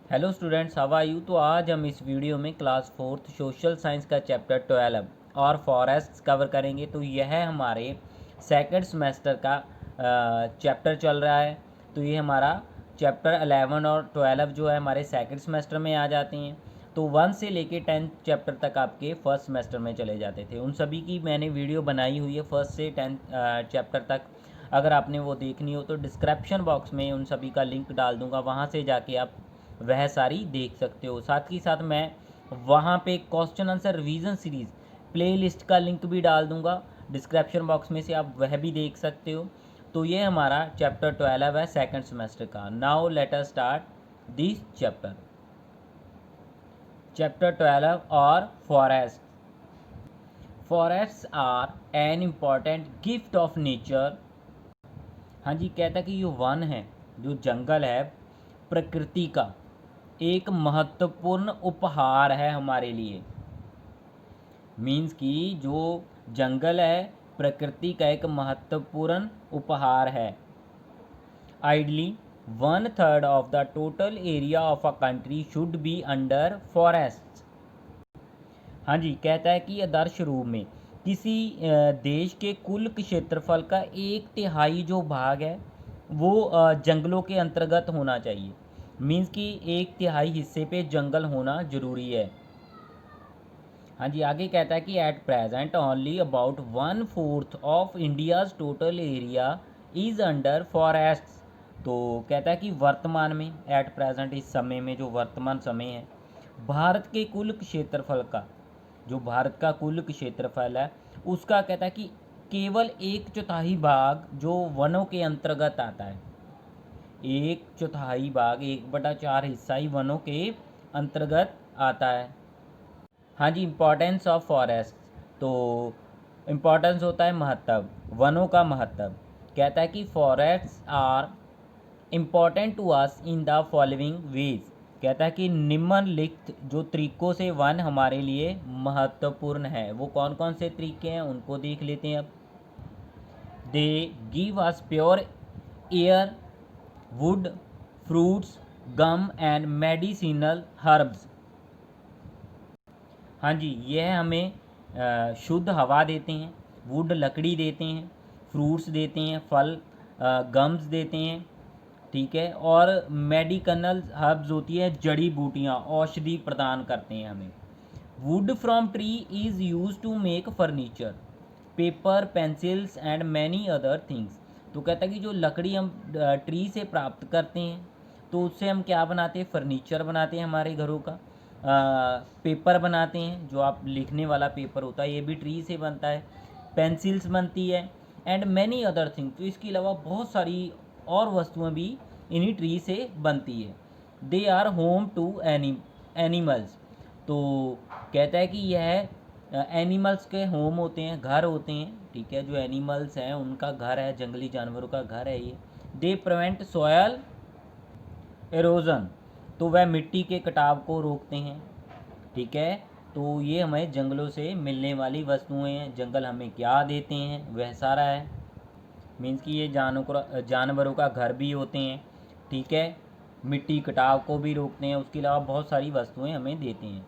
Hello students, how are you. तो आज हम इस वीडियो में क्लास 4th सोशल साइंस का चैप्टर 12 और फॉरेस्ट कवर करेंगे। तो यह हमारे सेकंड सेमेस्टर का चैप्टर चल रहा है। तो ये हमारा चैप्टर 11 और 12 जो है हमारे सेकंड सेमेस्टर में आ जाते हैं। तो 1 से लेके 10 चैप्टर तक आपके फर्स्ट सेमेस्टर में चले जाते थे। उन सभी की मैंने वीडियो बनाई हुई है 1 से 10 चैप्टर तक। अगर आपने वो देखनी हो तो डिस्क्रिप्शन बॉक्स में उन सभी का लिंक डाल दूँगा, वहाँ से जाके आप वह सारी देख सकते हो। साथ ही साथ मैं वहाँ पे question answer revision series playlist का लिंक भी डाल दूँगा डिस्क्रिप्शन बॉक्स में से, आप वह भी देख सकते हो। तो ये हमारा चैप्टर 12 है सेकंड सेमेस्टर का। Now let us start this chapter. Chapter 12 और forest. Forests are an important gift of nature. हाँ जी, कहता है कि जो वन है, जो जंगल है, प्रकृति का एक महत्वपूर्ण उपहार है हमारे लिए। मीन्स कि जो जंगल है प्रकृति का एक महत्वपूर्ण उपहार है। Ideally 1/3 of the total area of a country should be under forest. हाँ जी, कहता है कि आदर्श रूप में किसी देश के कुल क्षेत्रफल का 1/3 जो भाग है वो जंगलों के अंतर्गत होना चाहिए। मीन्स कि 1/3 हिस्से पे जंगल होना ज़रूरी है। हाँ जी, आगे कहता है कि at present only about 1/4 of India's total area is under forests. तो कहता है कि वर्तमान में, एट प्रेजेंट इस समय में, जो वर्तमान समय है, भारत के कुल क्षेत्रफल का, जो भारत का कुल क्षेत्रफल है उसका कहता है कि केवल 1/4 भाग जो वनों के अंतर्गत आता है। 1/4 भाग, 1/4 हिस्सा ही वनों के अंतर्गत आता है। हाँ जी, इम्पोर्टेंस ऑफ फॉरेस्ट। तो इम्पोर्टेंस होता है महत्व, वनों का महत्व। कहता है कि forests are important to us in the following ways. कहता है कि निम्नलिखित जो तरीक़ों से वन हमारे लिए महत्वपूर्ण है, वो कौन कौन से तरीके हैं उनको देख लेते हैं अब। They give us pure air, wood, fruits, gum and medicinal herbs. हाँ जी, यह हमें शुद्ध हवा देते हैं, वुड लकड़ी देते हैं, फ्रूट्स देते हैं, फल, गम्स देते हैं, ठीक है, और मेडिकनल हर्ब्स होती है जड़ी बूटियाँ, औषधि प्रदान करते हैं हमें। Wood from tree is use to make furniture, paper, pencils and many other things. तो कहता है कि जो लकड़ी हम ट्री से प्राप्त करते हैं तो उससे हम क्या बनाते हैं, फर्नीचर बनाते हैं हमारे घरों का। पेपर बनाते हैं, जो आप लिखने वाला पेपर होता है ये भी ट्री से बनता है। पेंसिल्स बनती है एंड मैनी अदर थिंग। तो इसके अलावा बहुत सारी और वस्तुएं भी इन्हीं ट्री से बनती है। They are home to animals. तो कहता है कि यह एनिमल्स के होम होते हैं, घर होते हैं, ठीक है, जो एनिमल्स हैं उनका घर है, जंगली जानवरों का घर है ये। They prevent soil halogen. तो वह मिट्टी के कटाव को रोकते हैं, ठीक है। तो ये हमें जंगलों से मिलने वाली वस्तुएं हैं। जंगल हमें क्या देते हैं वह सारा है। मीन्स कि ये जानवरों का घर भी होते हैं, ठीक है, मिट्टी कटाव को भी रोकते हैं, उसके अलावा बहुत सारी वस्तुएं हमें देते हैं।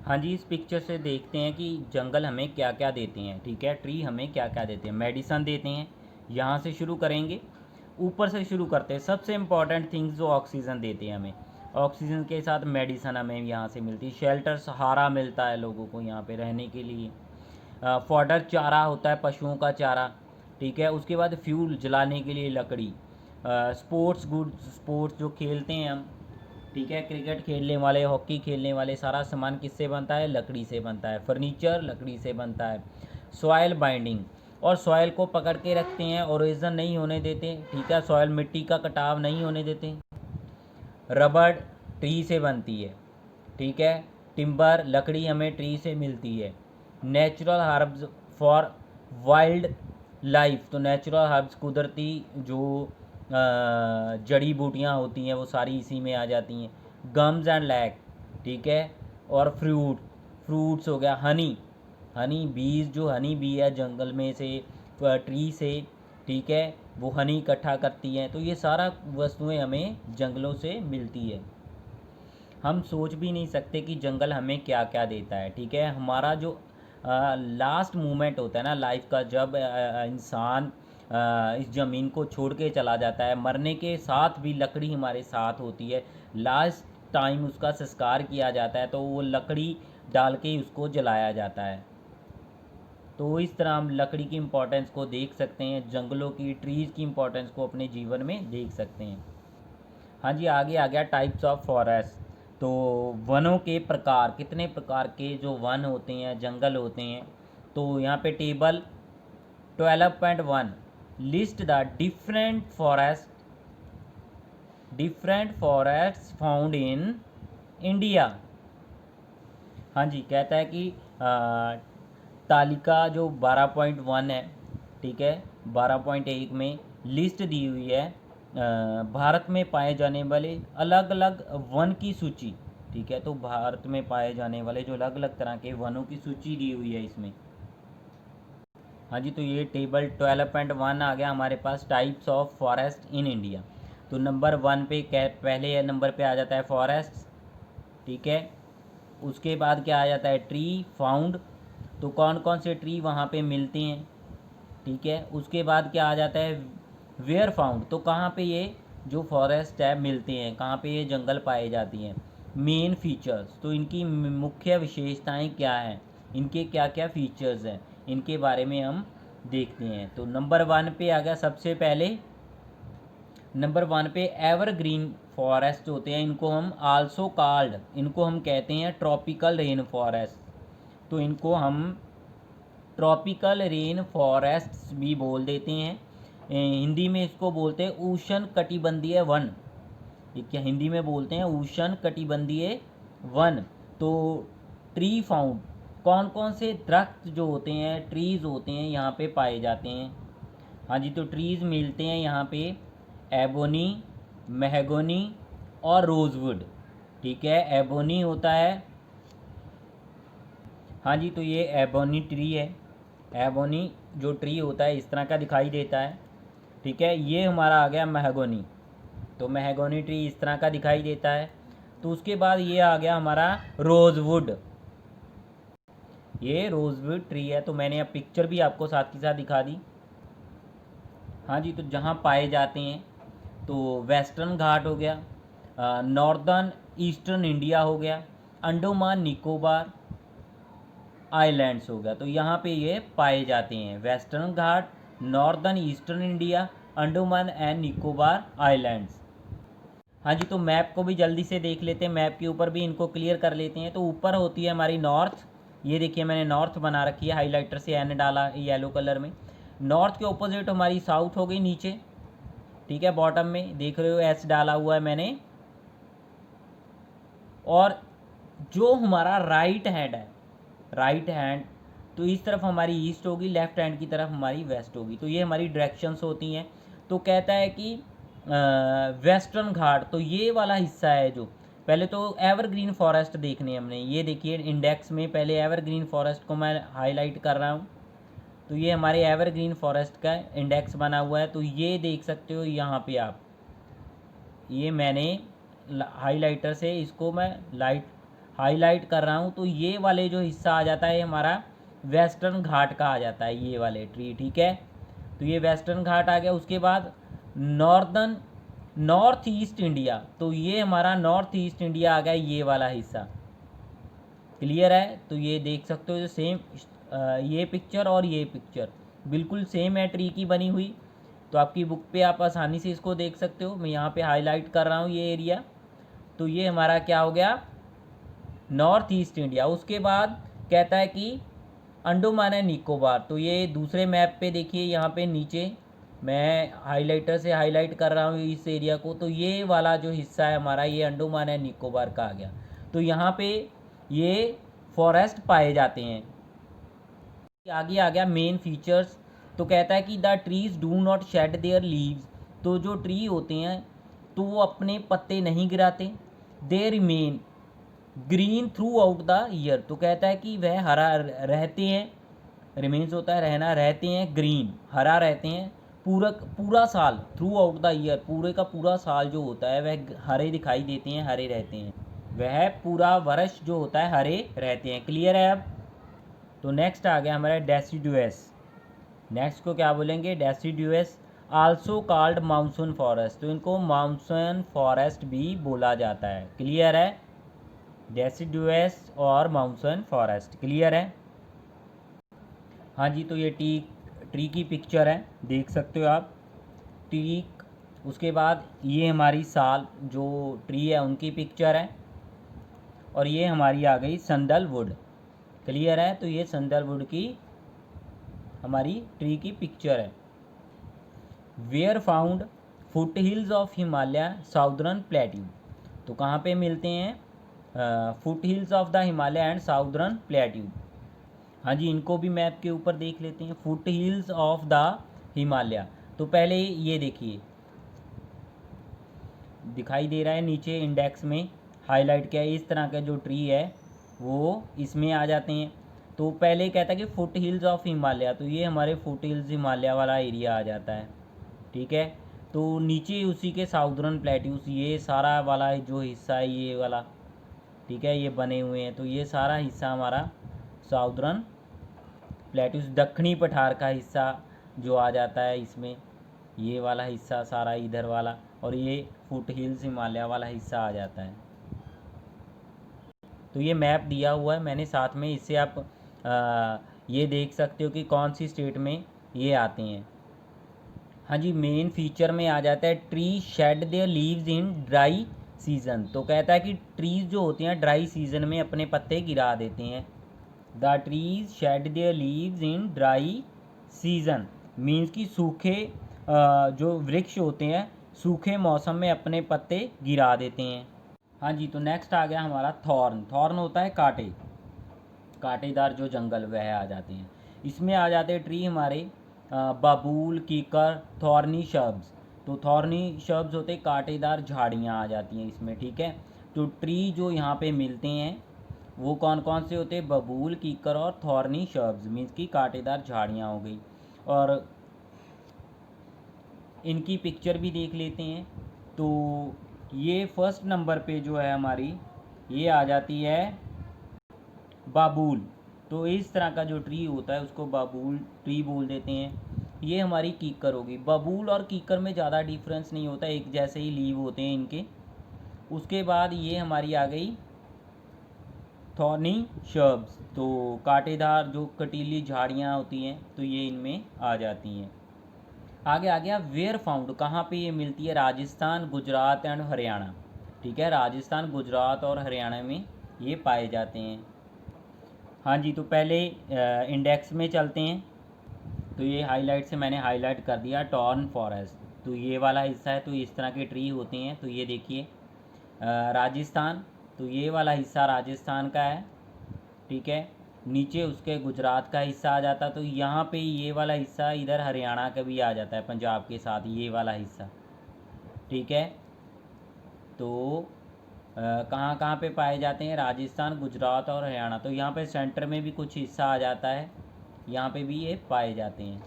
हाँ जी, इस पिक्चर से देखते हैं कि जंगल हमें क्या क्या देते हैं, ठीक है। ट्री हमें क्या क्या देते हैं, मेडिसन देते हैं। यहाँ से शुरू करेंगे, ऊपर से शुरू करते हैं। सबसे इम्पॉर्टेंट थिंग्स जो ऑक्सीजन देते हैं हमें, ऑक्सीजन के साथ मेडिसन हमें यहाँ से मिलती है। शेल्टर, सहारा मिलता है लोगों को यहाँ पे रहने के लिए। फॉडर, चारा होता है, पशुओं का चारा, ठीक है। उसके बाद फ्यूल, जलाने के लिए लकड़ी। स्पोर्ट्स गुड्स, स्पोर्ट्स जो खेलते हैं हम, ठीक है, क्रिकेट खेलने वाले, हॉकी खेलने वाले, सारा सामान किससे बनता है, लकड़ी से बनता है। फर्नीचर लकड़ी से बनता है। सॉयल बाइंडिंग, और सॉयल को पकड़ के रखते हैं, ओरेजन नहीं होने देते, ठीक है, सॉयल मिट्टी का कटाव नहीं होने देते। रबड़ ट्री से बनती है, ठीक है। टिम्बर, लकड़ी हमें ट्री से मिलती है। Natural herbs for wild life. तो नेचुरल हर्ब्स, कुदरती जो जड़ी बूटियाँ होती हैं वो सारी इसी में आ जाती हैं। गम्स एंड लैक, ठीक है। और फ्रूट्स हो गया। हनी, हनी बीज, जो हनी बी है जंगल में से, ट्री से, ठीक है, वो हनी इकट्ठा करती हैं। तो ये सारा वस्तुएं हमें जंगलों से मिलती है। हम सोच भी नहीं सकते कि जंगल हमें क्या क्या देता है। ठीक है, हमारा जो लास्ट मोमेंट होता है ना लाइफ का, जब इंसान इस ज़मीन को छोड़ के चला जाता है, मरने के साथ भी लकड़ी हमारे साथ होती है। लास्ट टाइम उसका संस्कार किया जाता है तो वो लकड़ी डाल के ही उसको जलाया जाता है। तो इस तरह हम लकड़ी की इम्पोर्टेंस को देख सकते हैं, जंगलों की, ट्रीज़ की इम्पोर्टेंस को अपने जीवन में देख सकते हैं। हाँ जी, आगे आ गया टाइप्स ऑफ फॉरेस्ट। तो वनों के प्रकार, कितने प्रकार के जो वन होते हैं, जंगल होते हैं। तो यहाँ पे table 12.1 list the different forest found in India. हाँ जी, कहता है कि तालिका जो 12.1 है, ठीक है, 12.1 में लिस्ट दी हुई है भारत में पाए जाने वाले अलग अलग वन की सूची। ठीक है, तो भारत में पाए जाने वाले जो अलग अलग तरह के वनों की सूची दी हुई है इसमें। हाँ जी, तो ये टेबल 12.1 आ गया हमारे पास, types of forest in India. तो नंबर 1 पे पहले नंबर पे आ जाता है फॉरेस्ट। ठीक है, उसके बाद क्या आ जाता है, ट्री फाउंड। तो कौन कौन से ट्री वहाँ पे मिलते हैं। ठीक है, उसके बाद क्या आ जाता है, वेयर फाउंड। तो कहाँ पे ये जो फॉरेस्ट है मिलते हैं, कहाँ पे ये जंगल पाए जाती हैं। मेन फीचर्स, तो इनकी मुख्य विशेषताएं क्या हैं, इनके क्या क्या फीचर्स हैं, इनके बारे में हम देखते हैं। तो नंबर 1 पे आ गया सबसे पहले, नंबर 1 पे एवरग्रीन फॉरेस्ट होते हैं, इनको हम आल्सो कॉल्ड, इनको हम कहते हैं ट्रॉपिकल रेन फॉरेस्ट। तो इनको हम ट्रॉपिकल रेन फॉरेस्ट्स भी बोल देते हैं। हिंदी में इसको बोलते हैं उष्ण कटिबंधीय वन। ठीक है, हिंदी में बोलते हैं उष्ण कटिबंधीय वन। तो ट्री फाउंड, कौन कौन से दरख्त जो होते हैं, ट्रीज़ होते हैं, यहाँ पे पाए जाते हैं। हाँ जी, तो ट्रीज़ मिलते हैं यहाँ पे एबोनी, मेहगोनी और रोजवुड। ठीक है, एबोनी होता है, हाँ जी, तो ये एबोनी ट्री है। एबोनी जो ट्री होता है इस तरह का दिखाई देता है। ठीक है, ये हमारा आ गया मेहगोनी। तो मेहगोनी ट्री इस तरह का दिखाई देता है। तो उसके बाद ये आ गया हमारा रोजवुड। ये रोजवुड ट्री है। तो मैंने अब पिक्चर भी आपको साथ के साथ दिखा दी। हाँ जी, तो जहाँ पाए जाते हैं तो वेस्टर्न घाट हो गया, नॉर्दर्न ईस्टर्न इंडिया हो गया, अंडोमान निकोबार आइलैंड्स हो गया। तो यहाँ पे ये पाए जाते हैं, western Ghat, northern eastern India, Andaman and Nicobar islands. हाँ जी, तो मैप को भी जल्दी से देख लेते हैं, मैप के ऊपर भी इनको क्लियर कर लेते हैं। तो ऊपर होती है हमारी नॉर्थ, ये देखिए मैंने नॉर्थ बना रखी है, हाईलाइटर से एन डाला येलो कलर में। नॉर्थ के ऑपोजिट हमारी साउथ हो गई नीचे। ठीक है, बॉटम में देख रहे हो एस डाला हुआ है मैंने। और जो हमारा राइट हैंड है, राइट हैंड, तो इस तरफ हमारी ईस्ट होगी, लेफ्ट हैंड की तरफ हमारी वेस्ट होगी। तो ये हमारी डायरेक्शंस होती हैं। तो कहता है कि वेस्टर्न घाट, तो ये वाला हिस्सा है जो, पहले तो एवरग्रीन फॉरेस्ट देखने हमने, ये देखिए इंडेक्स में पहले एवरग्रीन फॉरेस्ट को मैं हाईलाइट कर रहा हूँ। तो ये हमारे एवरग्रीन फॉरेस्ट का इंडेक्स बना हुआ है। तो ये देख सकते हो यहाँ पे आप, ये मैंने हाईलाइटर से इसको मैं हाईलाइट कर रहा हूँ। तो ये वाले जो हिस्सा आ जाता है हमारा वेस्टर्न घाट का आ जाता है, ये वाले ट्री। ठीक है, तो ये वेस्टर्न घाट आ गया। उसके बाद नॉर्थ ईस्ट इंडिया, तो ये हमारा नॉर्थ ईस्ट इंडिया आ गया, ये वाला हिस्सा। क्लियर है, तो ये देख सकते हो जो सेम ये पिक्चर और ये पिक्चर बिल्कुल सेम है ट्री की बनी हुई। तो आपकी बुक पे आप आसानी से इसको देख सकते हो। मैं यहाँ पे हाईलाइट कर रहा हूँ ये एरिया। तो ये हमारा क्या हो गया, नॉर्थ ईस्ट इंडिया। उसके बाद कहता है कि अंडोमान एंड निकोबार, तो ये दूसरे मैप पे देखिए, यहाँ पे नीचे मैं हाईलाइटर से हाईलाइट कर रहा हूँ इस एरिया को। तो ये वाला जो हिस्सा है हमारा, ये अंडोमान एंड निकोबार का आ गया। तो यहाँ पे ये फॉरेस्ट पाए जाते हैं। आगे आ गया मेन फीचर्स। तो कहता है कि the trees do not shade there leaves, तो जो ट्री होते हैं तो वो अपने पत्ते नहीं गिराते। They remain green through out the year, तो कहता है कि वह हरा रहते हैं, रिमेन्स होता है रहना, रहते हैं, ग्रीन हरा रहते हैं पूरा साल, थ्रू आउट द ईयर, पूरे का पूरा साल जो होता है वह हरे दिखाई देते हैं, हरे रहते हैं। वह पूरा वर्ष जो होता है हरे रहते हैं। क्लियर है अब? तो नेक्स्ट आ गया हमारा डेसिडुअस। नेक्स्ट को क्या बोलेंगे? Deciduous, also called monsoon forest. तो इनको मानसून फॉरेस्ट भी बोला जाता है। क्लियर है? डेसिडुअस और मानसून फॉरेस्ट। क्लियर है? हाँ जी, तो ये ट्री की पिक्चर है, देख सकते हो आप। ट्री, उसके बाद ये हमारी साल जो ट्री है उनकी पिक्चर है, और ये हमारी आ गई संदलवुड। क्लियर है? तो ये संदलवुड की हमारी ट्री की पिक्चर है। Where found foot hills of Himalaya southern plateau. तो कहाँ पे मिलते हैं? Foot hills of the Himalaya and southern plateau. हाँ जी, इनको भी मैप के ऊपर देख लेते हैं। Foot hills of the Himalaya, तो पहले ये देखिए, दिखाई दे रहा है नीचे इंडेक्स में हाईलाइट किया है, इस तरह का जो ट्री है वो इसमें आ जाते हैं। तो पहले कहता है कि फुट हिल्स ऑफ हिमालय, तो ये हमारे फुट हिल्स हिमालय वाला एरिया आ जाता है। ठीक है, तो नीचे उसी के साउदर्न प्लेट्यूस, ये सारा वाला जो हिस्सा है ये वाला, ठीक है, ये बने हुए हैं। तो ये सारा हिस्सा हमारा साउदर्न प्लेट्यूस, दक्षिणी पठार का हिस्सा जो आ जाता है इसमें, ये वाला हिस्सा सारा इधर वाला, और ये फुट हिल्स हिमालय वाला हिस्सा आ जाता है। तो ये मैप दिया हुआ है मैंने साथ में, इससे आप ये देख सकते हो कि कौन सी स्टेट में ये आते हैं। हाँ जी, मेन फीचर में आ जाता है tree shade there leaves in dry season. तो कहता है कि ट्रीज जो होती हैं ड्राई सीजन में अपने पत्ते गिरा देते हैं। The trees shade there leaves in dry season means कि सूखे जो वृक्ष होते हैं सूखे मौसम में अपने पत्ते गिरा देते हैं। हाँ जी, तो नेक्स्ट आ गया हमारा थॉर्न। थॉर्न होता है कांटे, कांटेदार जो जंगल वह आ जाते हैं। इसमें आ जाते हैं ट्री हमारे बबूल, कीकर, थॉर्नी शब्स। तो थॉर्नी शब्स होते कांटेदार झाड़ियाँ आ जाती हैं इसमें। ठीक है, तो ट्री जो यहाँ पे मिलते हैं वो कौन कौन से होते हैं? बबूल, कीकर और थॉर्नी शब्स मीन्स की कांटेदार झाड़ियाँ हो गई। और इनकी पिक्चर भी देख लेते हैं। तो ये फर्स्ट नंबर पे जो है हमारी, ये आ जाती है बाबूल। तो इस तरह का जो ट्री होता है उसको बाबूल ट्री बोल देते हैं। ये हमारी कीकर होगी। बबूल और कीकर में ज़्यादा डिफरेंस नहीं होता, एक जैसे ही लीव होते हैं इनके। उसके बाद ये हमारी आ गई थॉर्नी शर्ब्स। तो कांटेदार जो कटीली झाड़ियाँ होती हैं तो ये इनमें आ जाती हैं। आगे आ गया वेयर फाउंड, कहाँ पे ये मिलती है? राजस्थान, गुजरात एंड हरियाणा। ठीक है, राजस्थान, गुजरात और हरियाणा में ये पाए जाते हैं। हाँ जी, तो पहले इंडेक्स में चलते हैं। तो ये हाईलाइट से मैंने हाईलाइट कर दिया टॉर्न फॉरेस्ट। तो ये वाला हिस्सा है, तो इस तरह के ट्री होते हैं। तो ये देखिए राजस्थान, तो ये वाला हिस्सा राजस्थान का है। ठीक है, नीचे उसके गुजरात का हिस्सा आ जाता है। तो यहाँ पे ये वाला हिस्सा इधर हरियाणा का भी आ जाता है पंजाब के साथ, ये वाला हिस्सा। ठीक है, तो कहाँ कहाँ पे पाए जाते हैं? राजस्थान, गुजरात और हरियाणा। तो यहाँ पे सेंटर में भी कुछ हिस्सा आ जाता है, यहाँ पे भी ये पाए जाते हैं।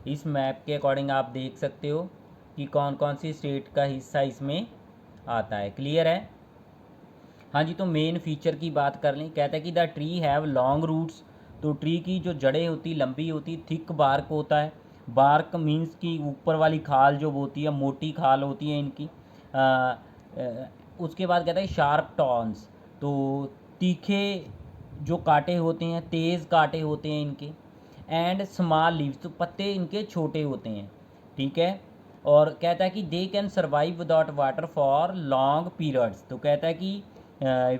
इस मैप के अकॉर्डिंग आप देख सकते हो कि कौन कौन सी स्टेट का हिस्सा इसमें आता है। क्लियर है? हाँ जी, तो मेन फीचर की बात कर लें। कहता है कि the tree have long roots. तो ट्री की जो जड़ें होती लंबी होती, थिक बार्क होता है। बार्क मीन्स की ऊपर वाली खाल जो होती है, मोटी खाल होती है इनकी। उसके बाद कहता है शार्प टॉन्स। तो तीखे जो कांटे होते हैं, तेज़ कांटे होते हैं इनके। एंड स्मॉल लीव्स, तो पत्ते इनके छोटे होते हैं। ठीक है, और कहता है कि they can survive without water for long periods. तो कहता है कि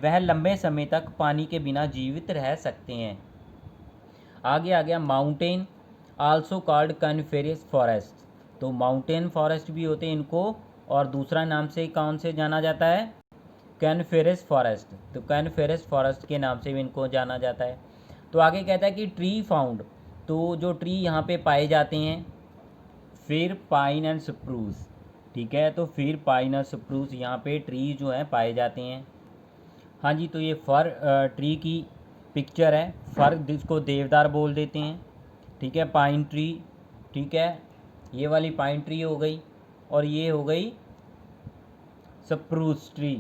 वह लंबे समय तक पानी के बिना जीवित रह सकते हैं। आगे आ गया mountain, also called coniferous forest. तो माउंटेन फॉरेस्ट भी होते हैं इनको, और दूसरा नाम से कौन से जाना जाता है? Coniferous forest. तो कॉनिफेरस फॉरेस्ट के नाम से भी इनको जाना जाता है। तो आगे कहता है कि ट्री फाउंड, तो जो ट्री यहाँ पे पाए जाते हैं, फिर पाइन एंड स्प्रूस। ठीक है, तो फिर पाइन और स्प्रूस यहाँ पे ट्री जो है पाए जाते हैं। हाँ जी, तो ये फर ट्री की पिक्चर है। फर जिसको देवदार बोल देते हैं। ठीक है, पाइन ट्री। ठीक है, ये वाली पाइन ट्री हो गई, और ये हो गई स्प्रूस ट्री।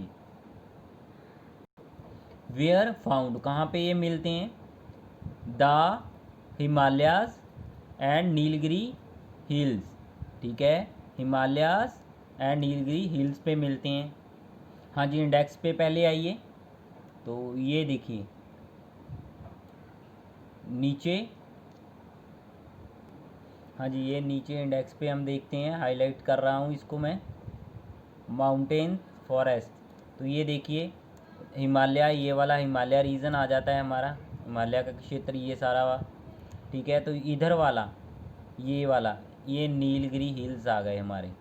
वेयर फाउंड, कहाँ पे ये मिलते हैं? The Himalayas and Nilgiri hills, ठीक है, हिमालयाज एंड नीलगिरी हिल्स पे मिलते हैं। हाँ जी, इंडेक्स पे पहले आइए, तो ये देखिए नीचे, हाँ जी ये नीचे इंडेक्स पे हम देखते हैं, हाईलाइट कर रहा हूँ इसको मैं, माउंटेन फॉरेस्ट। तो ये देखिए हिमालय, ये वाला हिमालय रीजन आ जाता है हमारा, हिमालय का क्षेत्र ये सारा ठीक है। तो इधर वाला, ये वाला, ये नीलगिरी हिल्स आ गए हमारे,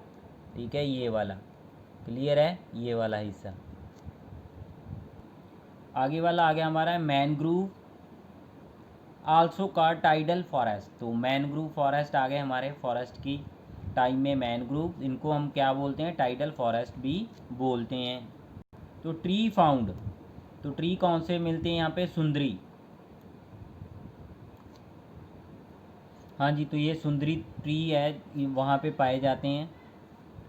ठीक है, ये वाला क्लियर है, ये वाला हिस्सा। आगे वाला आ गया हमारा है मैनग्रूव आल्सो का टाइडल फॉरेस्ट। तो मैनग्रूव फॉरेस्ट आ गए हमारे, फॉरेस्ट की टाइम में मैनग्रूव, इनको हम क्या बोलते हैं? टाइडल फॉरेस्ट भी बोलते हैं। तो ट्री फाउंड, तो ट्री कौन से मिलते हैं यहाँ पे? सुंदरी, हाँ जी, तो ये सुंदरी ट्री है, वहाँ पे पाए जाते हैं।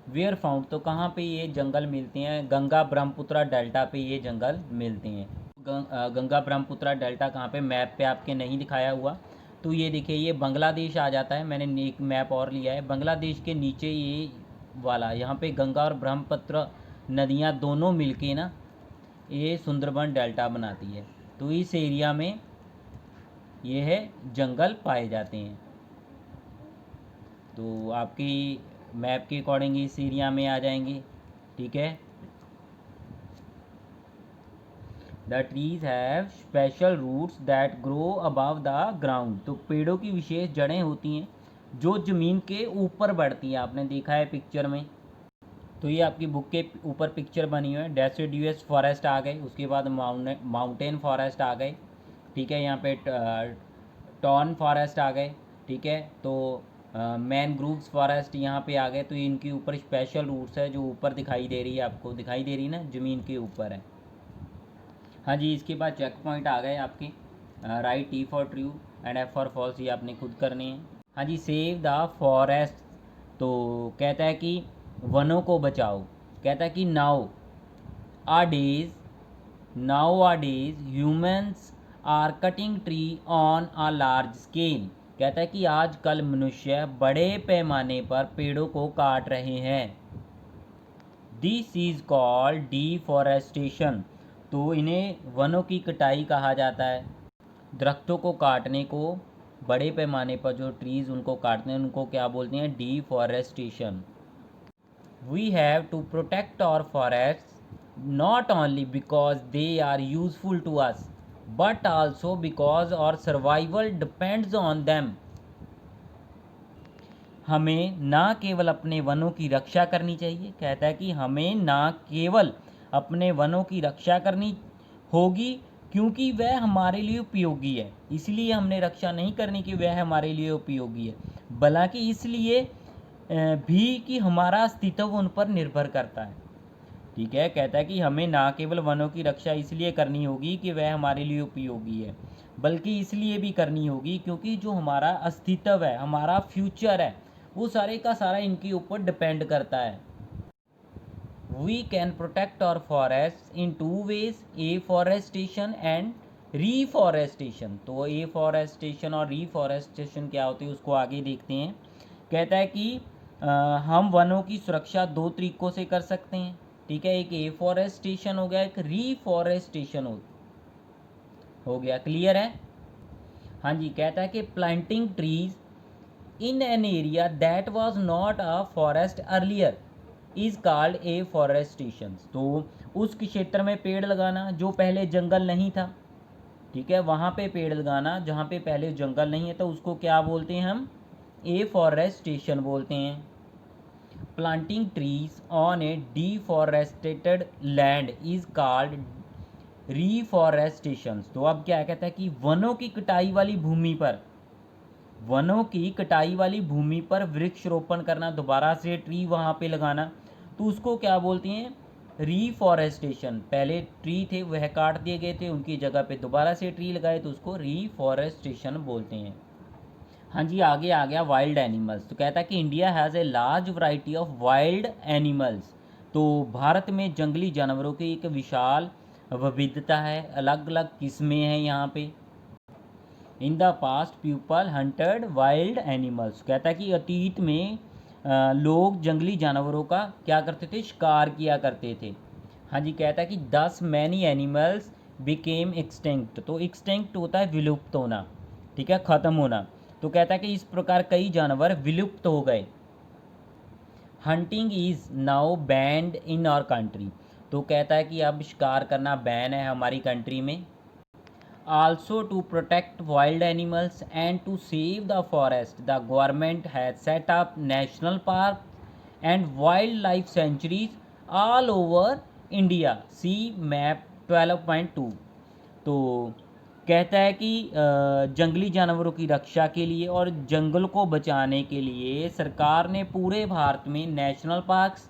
वेयर फाउंड, तो कहाँ पे ये जंगल मिलते हैं? गंगा ब्रह्मपुत्रा डेल्टा पे ये जंगल मिलते हैं। गंगा ब्रह्मपुत्रा डेल्टा कहाँ पे? मैप पे आपके नहीं दिखाया हुआ, तो ये देखिए ये बांग्लादेश आ जाता है। मैंने एक मैप और लिया है, बांग्लादेश के नीचे ये वाला, यहाँ पे गंगा और ब्रह्मपुत्र नदियाँ दोनों मिलके ना ये सुंदरबन डेल्टा बनाती है। तो इस एरिया में ये है जंगल पाए जाते हैं। तो आपकी मैप के अकॉर्डिंग इस एरिया में आ जाएंगे, ठीक है। The trees have special roots that grow above the ground, तो पेड़ों की विशेष जड़ें होती हैं जो ज़मीन के ऊपर बढ़ती हैं, आपने देखा है पिक्चर में। तो ये आपकी बुक के ऊपर पिक्चर बनी हुई है। डेसिडुअस फॉरेस्ट आ गए, उसके बाद माउंटेन फॉरेस्ट आ गए, ठीक है, यहाँ पे टॉन फॉरेस्ट आ गए, ठीक है। तो मैनग्रूव्स फॉरेस्ट यहाँ पे आ गए। तो इनके ऊपर स्पेशल रूट्स है जो ऊपर दिखाई दे रही है, आपको दिखाई दे रही है ना, ज़मीन के ऊपर है। हाँ जी, इसके बाद चेक पॉइंट आ गए आपके, right, T for true and F for false, ये आपने खुद करने हैं। हाँ जी, सेव द फॉरेस्ट, तो कहता है कि वनों को बचाओ, कहता है कि nowadays humans are cutting tree on a large scale, कहता है कि आजकल मनुष्य बड़े पैमाने पर पेड़ों को काट रहे हैं। दिस इज़ कॉल्ड डिफॉरेस्टेशन, तो इन्हें वनों की कटाई कहा जाता है। दरख्तों को काटने को, बड़े पैमाने पर जो ट्रीज़ उनको काटते हैं उनको क्या बोलते हैं? Deforestation. We have to protect our forest not only because they are useful to us but also because our survival depends on them, हमें ना केवल अपने वनों की रक्षा करनी चाहिए, कहता है कि हमें ना केवल अपने वनों की रक्षा करनी होगी क्योंकि वह हमारे लिए उपयोगी है, इसलिए हमने रक्षा नहीं करनी कि वह हमारे लिए उपयोगी है, बल्कि इसलिए भी कि हमारा अस्तित्व उन पर निर्भर करता है, ठीक है। कहता है कि हमें ना केवल वनों की रक्षा इसलिए करनी होगी कि वह हमारे लिए उपयोगी है, बल्कि इसलिए भी करनी होगी क्योंकि जो हमारा अस्तित्व है, हमारा फ्यूचर है, वो सारे का सारा इनके ऊपर डिपेंड करता है। We can protect our forest in two ways, afforestation and reforestation. तो एफॉरेस्टेशन और रीफॉरेस्टेशन क्या होती है उसको आगे देखते हैं। कहता है कि हम वनों की सुरक्षा दो तरीकों से कर सकते हैं, ठीक है, एक एफॉरेस्टेशन हो गया, एक रीफॉरेस्टेशन हो गया, क्लियर है। हाँ जी, कहता है कि planting trees in an area that was not a forest earlier is called afforestation, तो उस क्षेत्र में पेड़ लगाना जो पहले जंगल नहीं था, ठीक है, वहाँ पे पेड़ लगाना जहाँ पे पहले जंगल नहीं है, तो उसको क्या बोलते हैं हम? एफॉरेस्टेशन बोलते हैं। Planting trees on a deforested land is called reforestation. तो अब क्या कहता है कि वनों की कटाई वाली भूमि पर वृक्ष रोपण करना, दोबारा से ट्री वहाँ पे लगाना, तो उसको क्या बोलते हैं? रीफॉरेस्टेशन। पहले ट्री थे वह काट दिए गए थे, उनकी जगह पे दोबारा से ट्री लगाए तो उसको रीफॉरेस्टेशन बोलते हैं। हाँ जी, आगे आ गया वाइल्ड एनिमल्स। तो कहता है कि India has a large variety of wild animals, तो भारत में जंगली जानवरों की एक विशाल विविधता है, अलग अलग किस्में हैं यहाँ पे। In the past people hunted wild animals, कहता है कि अतीत में लोग जंगली जानवरों का क्या करते थे, शिकार किया करते थे। हाँ जी, कहता है कि 10 मैनी एनिमल्स बिकेम एक्सटिंक्ट, तो एक्सटिंक्ट होता है विलुप्त होना, ठीक है, ख़त्म होना। तो कहता है कि इस प्रकार कई जानवर विलुप्त हो गए। Hunting is now banned in our country, तो कहता है कि अब शिकार करना बैन है हमारी कंट्री में। Also to protect wild animals and to save the forest, the government has set up national parks and wildlife sanctuaries all over India. See map 12.2। तो कहता है कि जंगली जानवरों की रक्षा के लिए और जंगल को बचाने के लिए सरकार ने पूरे भारत में नेशनल पार्क्स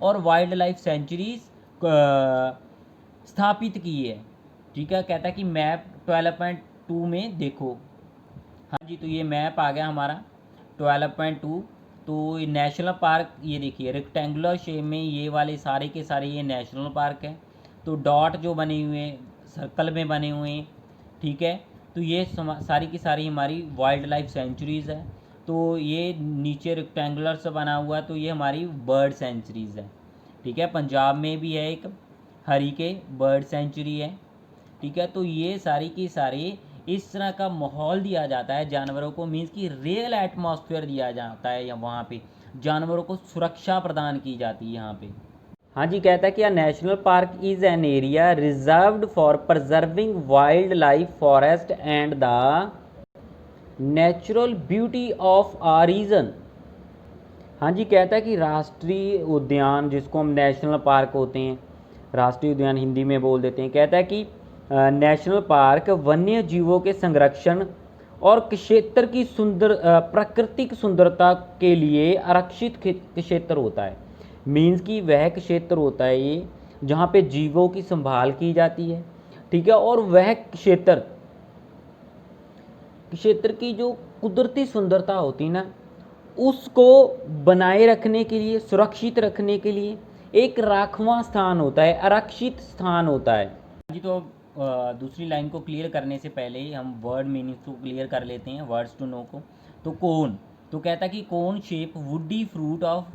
और वाइल्ड लाइफ सेंचुरीज स्थापित की है, ठीक है। कहता है कि मैप 12.2 में देखो। हाँ जी, तो ये मैप आ गया हमारा 12.2। तो नेशनल पार्क ये देखिए रेक्टेंगुलर शेप में ये वाले सारे के सारे ये नेशनल पार्क है। तो डॉट जो बने हुए हैं सर्कल में बने हुए हैं, ठीक है। तो ये सारी की सारी हमारी वाइल्ड लाइफ सेंचुरीज़ है। तो ये नीचे रेक्टेंगुलर से बना हुआ तो ये हमारी बर्ड सेंचुरीज़ है, ठीक है। पंजाब में भी है एक हरी के बर्ड सेंचुरी है, ठीक है। तो ये सारी की सारी इस तरह का माहौल दिया जाता है जानवरों को, मीन्स कि रियल एटमॉस्फेयर दिया जाता है या वहाँ पे जानवरों को सुरक्षा प्रदान की जाती है यहाँ पे। हाँ जी, कहता है कि national park is an area reserved for preserving wildlife forest and the natural beauty of a region. हाँ जी, कहता है कि राष्ट्रीय उद्यान जिसको हम नेशनल पार्क होते हैं, राष्ट्रीय उद्यान हिंदी में बोल देते हैं, कहता है कि नेशनल पार्क वन्य जीवों के संरक्षण और क्षेत्र की प्राकृतिक सुंदरता के लिए आरक्षित क्षेत्र होता है। मीन्स कि वह क्षेत्र होता है ये जहाँ पे जीवों की संभाल की जाती है, ठीक है। और वह क्षेत्र की जो कुदरती सुंदरता होती है ना, उसको बनाए रखने के लिए, सुरक्षित रखने के लिए एक राखवां स्थान होता है, आरक्षित स्थान होता है जी। तो दूसरी लाइन को क्लियर करने से पहले ही हम वर्ड मीनिंग को क्लियर कर लेते हैं, वर्ड्स टू नो को। तो कोन, तो कहता है कि cone shape woody fruit of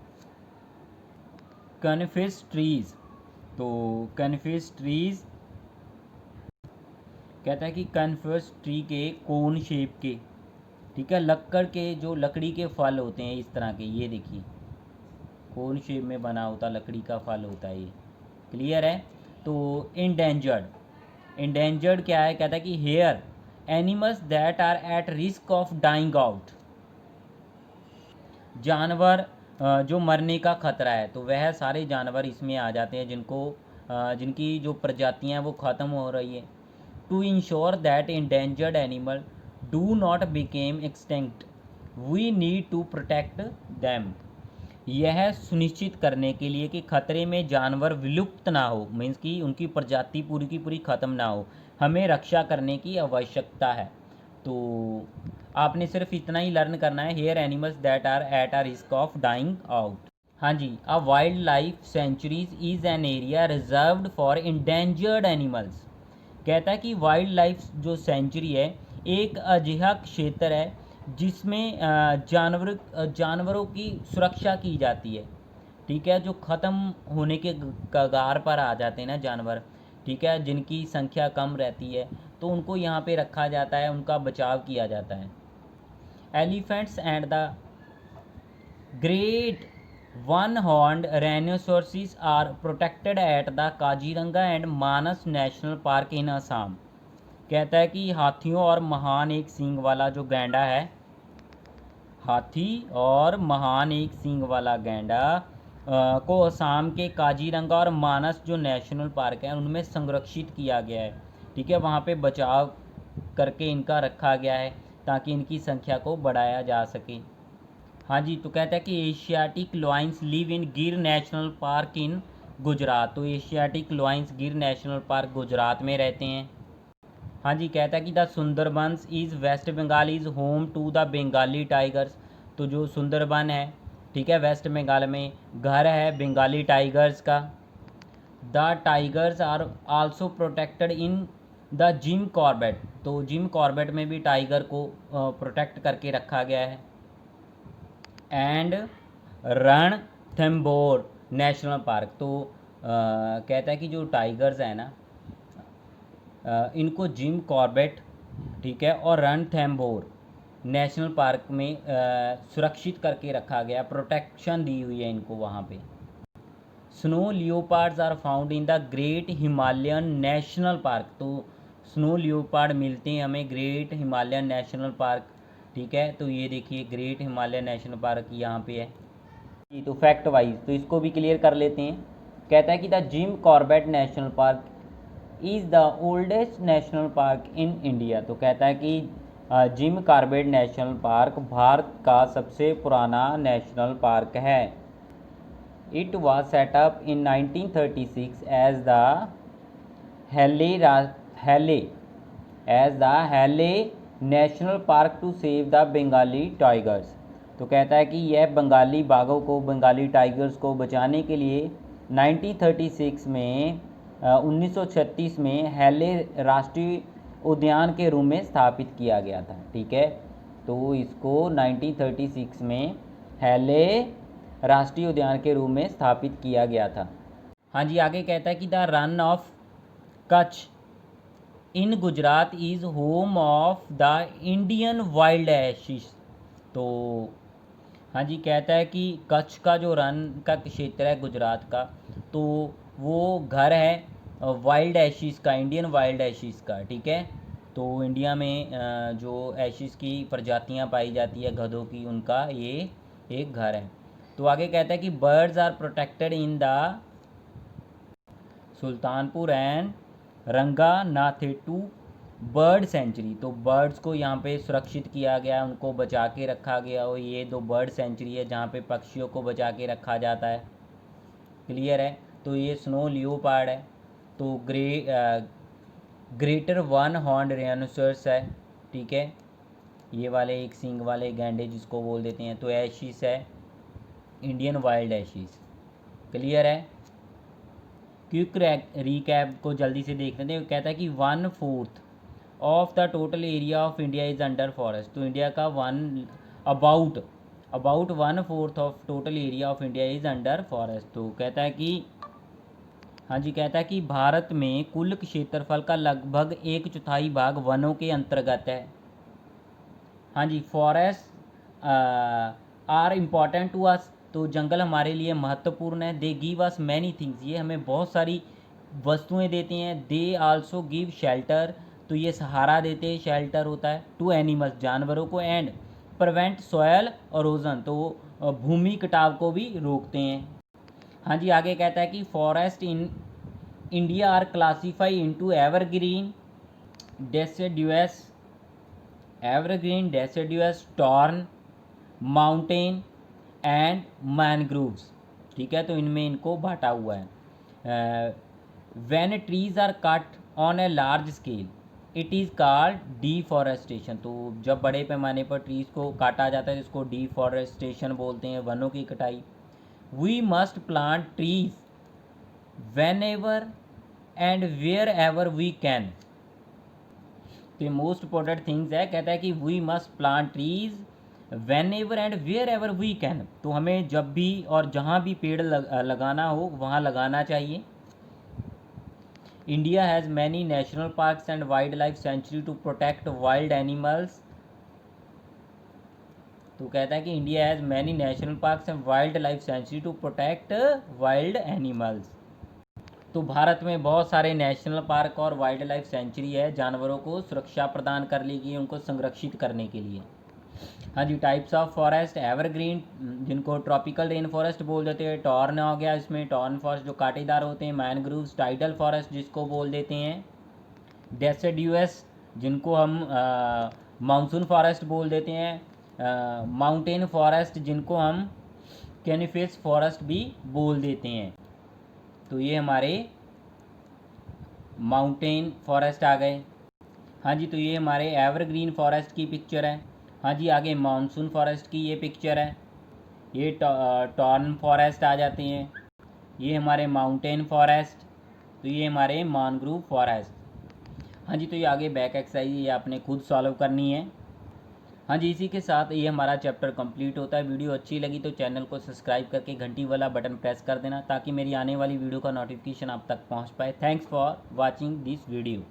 coniferous trees. तो कनिफिस ट्रीज कहता है कि कनिफिस ट्री के कोन शेप के, ठीक है, लक्कड़ के जो लकड़ी के फल होते हैं इस तरह के, ये देखिए कोन शेप में बना होता लकड़ी का फल होता है ये, क्लियर है। तो इंडेंजर्ड क्या है, कहता है कि here animals that are at risk of dying out, जानवर जो मरने का खतरा है, तो वह सारे जानवर इसमें आ जाते हैं जिनकी जो प्रजातियां हैं वो ख़त्म हो रही है। To ensure that endangered animal do not became extinct we need to protect them, यह सुनिश्चित करने के लिए कि खतरे में जानवर विलुप्त ना हो, मीन्स कि उनकी प्रजाति पूरी की पूरी ख़त्म ना हो, हमें रक्षा करने की आवश्यकता है। तो आपने सिर्फ इतना ही लर्न करना है, here animals that are at a risk of dying out. हाँ जी, a wildlife sanctuaries is an area reserved for endangered animals, कहता है कि वाइल्ड लाइफ जो सेंचुरी है एक अजिहा क्षेत्र है जिसमें जानवरों की सुरक्षा की जाती है, ठीक है। जो ख़त्म होने के कगार पर आ जाते हैं ना जानवर, ठीक है, जिनकी संख्या कम रहती है, तो उनको यहाँ पे रखा जाता है, उनका बचाव किया जाता है। Elephants and the great one horned rhinoceroses are protected at the Kaziranga and Manas national park in Assam, कहता है कि हाथियों और महान एक सींग वाला जो गैंडा है, हाथी और महान एक सींग वाला गैंडा को असम के काजीरंगा और मानस जो नेशनल पार्क हैं उनमें संरक्षित किया गया है, ठीक है। वहाँ पे बचाव करके इनका रखा गया है ताकि इनकी संख्या को बढ़ाया जा सके। हाँ जी, तो कहता है कि एशियाटिक लॉयंस लिव इन गिर नेशनल पार्क इन गुजरात, तो Asiatic lions Gir national park Gujarat में रहते हैं। हाँ जी, कहता है कि the Sundarbans is West Bengal is home to the Bengali tigers, तो जो सुंदरबन है, ठीक है, वेस्ट बंगाल में घर है बंगाली टाइगर्स का। The tigers are also protected in the Jim Corbett. तो जिम कॉर्बेट में भी टाइगर को प्रोटेक्ट करके रखा गया है। And Ranthambore national park. तो कहता है कि जो टाइगर्स है ना, इनको जिम कॉर्बेट, ठीक है, और रणथंबोर नेशनल पार्क में सुरक्षित करके रखा गया, प्रोटेक्शन दी हुई है इनको वहाँ पे। Snow leopards are found in the great Himalayan national park. तो स्नो लियोपार्ड मिलते हैं हमें ग्रेट हिमालयन नेशनल पार्क, ठीक है। तो ये देखिए ग्रेट हिमालयन नेशनल पार्क यहाँ पे है। ये तो फैक्ट वाइज तो इसको भी क्लियर कर लेते हैं। कहता है कि the Jim Corbett national park is the oldest national park in India. तो कहता है कि Jim Corbett national park Bharat का सबसे पुराना नेशनल पार्क है। It was set up in 1936 as the Halle National Park to save the Bengali tigers। तो कहता है कि यह बंगाली बाघों को, बंगाली टाइगर्स को बचाने के लिए 1936 में 1936 में हैले राष्ट्रीय उद्यान के रूप में स्थापित किया गया था, ठीक है। तो इसको 1936 में हैले राष्ट्रीय उद्यान के रूप में स्थापित किया गया था। हाँ जी, आगे कहता है कि the run of Kutch in Gujarat is home of the Indian wild Ashes. तो हाँ जी, कहता है कि कच्छ का जो रन का क्षेत्र है गुजरात का, तो वो घर है वाइल्ड एशिस का, इंडियन वाइल्ड एशिस का, ठीक है। तो इंडिया में जो एशिस की प्रजातियां पाई जाती है गधों की, उनका ये एक घर है। तो आगे कहता है कि birds are protected in the Sultanpur and Ranganathittu bird sanctuary. तो बर्ड्स को यहाँ पे सुरक्षित किया गया, उनको बचा के रखा गया। और ये दो बर्ड सेंचुरी है जहाँ पे पक्षियों को बचा के रखा जाता है, क्लियर है। तो ये स्नो लियोपार्ड है। तो ग्रेटर वन हॉर्न राइनोसरस है, ठीक है, ये वाले एक सींग वाले गैंडे जिसको बोल देते हैं। तो एशिस है, इंडियन वाइल्ड एशिस, क्लियर है। क्विक रिकैप को जल्दी से देख लेते हैं। कहता है कि 1/4 of the total area of India is under forest. तो इंडिया का about 1/4 of total area of India is under forest. तो कहता है कि हाँ जी, कहता है कि भारत में कुल क्षेत्रफल का लगभग 1/4 भाग वनों के अंतर्गत है। हाँ जी, forest are important to us. तो जंगल हमारे लिए महत्वपूर्ण है। They give us many things, ये हमें बहुत सारी वस्तुएं देते हैं। दे आल्सो गिव शेल्टर, तो ये सहारा देते हैं, शेल्टर होता है, टू एनिमल्स जानवरों को। एंड प्रिवेंट सॉयल इरोजन, तो भूमि कटाव को भी रोकते हैं। हाँ जी, आगे कहता है कि forest in India are classify into evergreen, deciduous, thorn, mountain and mangroves, ठीक है। तो इनमें इनको बांटा हुआ है। When trees are cut on a large scale it is called deforestation. तो जब बड़े पैमाने पर ट्रीज को काटा जाता है इसको डिफॉरेस्टेशन बोलते हैं, वनों की कटाई। We must plant trees whenever and wherever we can. तो मोस्ट इम्पोर्टेंट थिंग्स है, कहता है कि we must plant trees whenever and wherever we can. तो हमें जब भी और जहाँ भी पेड़ लगाना हो वहाँ लगाना चाहिए। India has many national parks and wildlife sanctuary to protect wild animals. तो कहता है कि India has many national parks and wildlife sanctuary to protect wild animals. तो भारत में बहुत सारे नेशनल पार्क और वाइल्ड लाइफ सेंचुरी है, जानवरों को सुरक्षा प्रदान करने की, उनको संरक्षित करने के लिए। हाँ जी, टाइप्स ऑफ फॉरेस्ट, एवरग्रीन जिनको ट्रॉपिकल रेन फॉरेस्ट बोल देते हैं, टॉर्न हो गया इसमें, टॉर्न फॉरेस्ट जो कांटेदार होते हैं, मैनग्रूव्स, टाइडल फॉरेस्ट जिसको बोल देते हैं, डेसिडुअस जिनको हम मानसून फॉरेस्ट बोल देते हैं, माउंटेन फॉरेस्ट जिनको हम कैनिफेस फॉरेस्ट भी बोल देते हैं। तो ये हमारे माउंटेन फॉरेस्ट आ गए। हाँ जी, तो ये हमारे एवरग्रीन फॉरेस्ट की पिक्चर है। हाँ जी, आगे मानसून फॉरेस्ट की ये पिक्चर है। ये टॉर्न फॉरेस्ट आ जाते हैं। ये हमारे माउंटेन फॉरेस्ट, तो ये हमारे मैंग्रोव फॉरेस्ट। हाँ जी, तो ये आगे बैक एक्सरसाइज ये आपने खुद सॉल्व करनी है। हाँ जी, इसी के साथ ये हमारा चैप्टर कंप्लीट होता है। वीडियो अच्छी लगी तो चैनल को सब्सक्राइब करके घंटी वाला बटन प्रेस कर देना ताकि मेरी आने वाली वीडियो का नोटिफिकेशन आप तक पहुंच पाए। Thanks for watching this video.